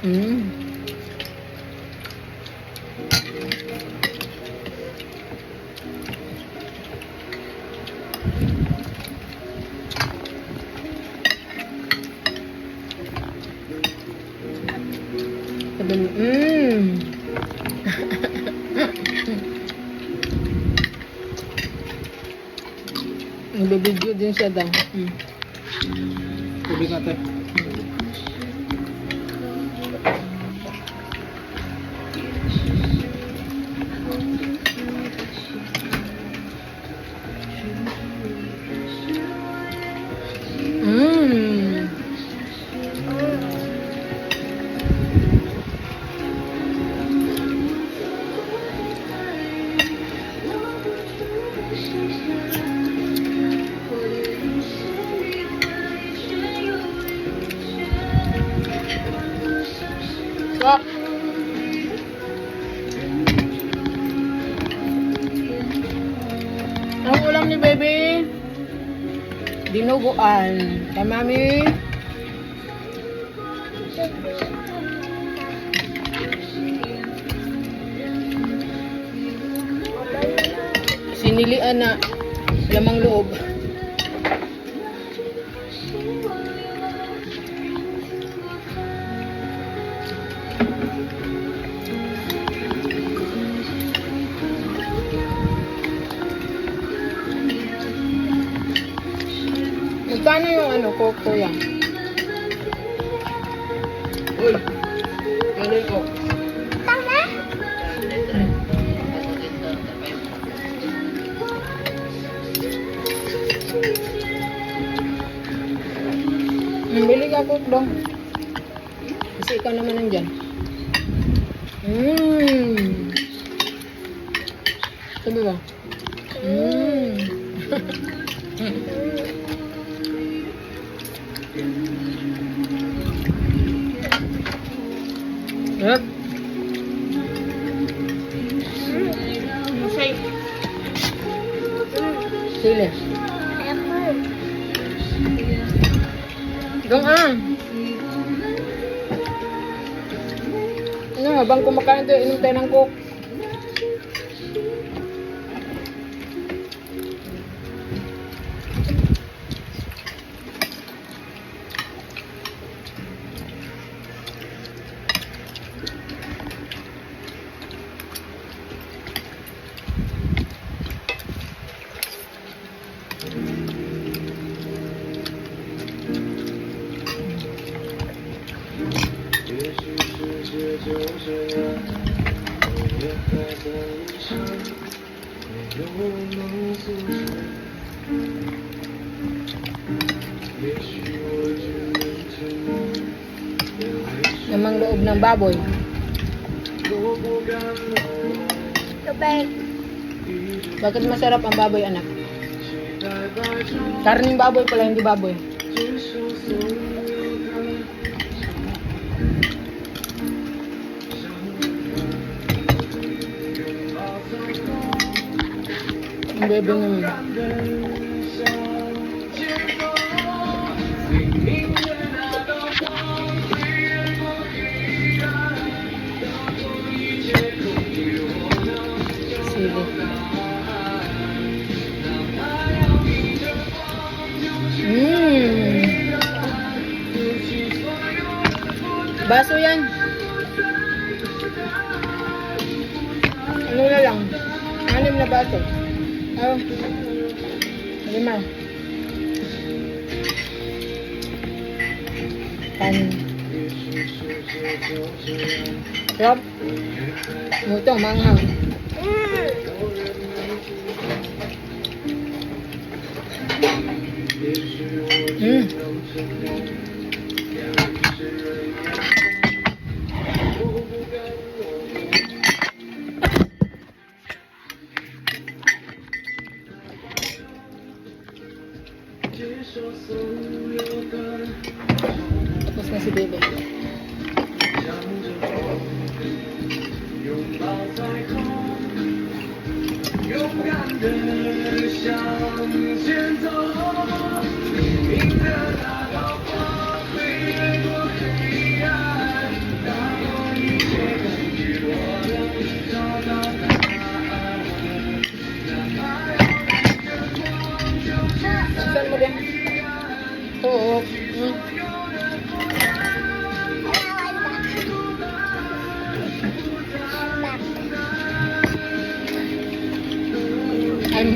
Mm. Sabi mo, Nagbibideo din siya daw. Tubig natin. Stop. Ang ulam ni baby, dinuguan. Kay mami, sinilian na lamang loob. Magkano yung ano, koko yan? Uy! Ano yung coke? Bili ka coke dong. Kasi ikaw naman nandyan. Sabi ba? Yep. Masay. Sili. Dong Ano, habang kumakain tayo, inom tayo ng coke. Namang loob ng baboy. Tubig. Bakit masarap ang baboy, anak? Karning baboy pala, hindi baboy. Ang bebe naman. Sige. Baso yan. Ano na lang? 6 na baso. Oh. 5. Kanin. Sarap. Ito, manghang. Tapos na si Bebe.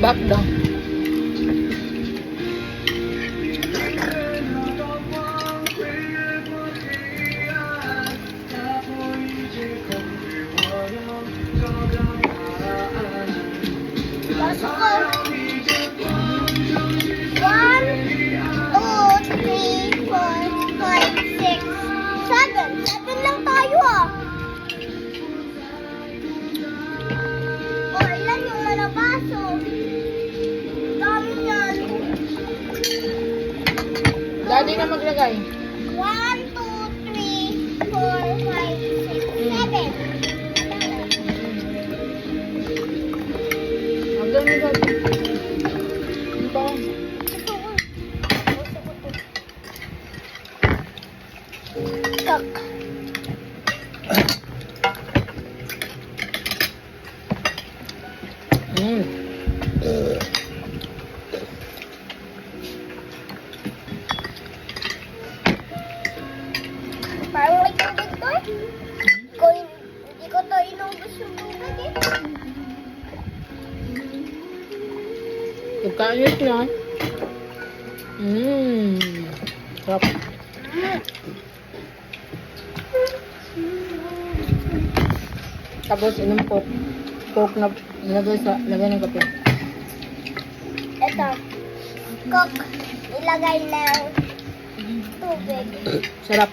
Sarap daw. Pasok ko. 1, 2, 3, 4, 5, 6, 7. 7 lang tayo ah. O, ilan yung nalabaso? Dami yan. Daddy na maglagay. 1, 2, 3, 4, 5, 6, 7. Hanggang mo daddy. Ano pa? Kak. Parang may tubig to eh. Hindi ko to inubos yung tubig eh. Pagkainit na. Sarap. Tapos inom coke. Coke na lagay ng kape. Ito. Coke. Ilagay ng tubig. Sarap.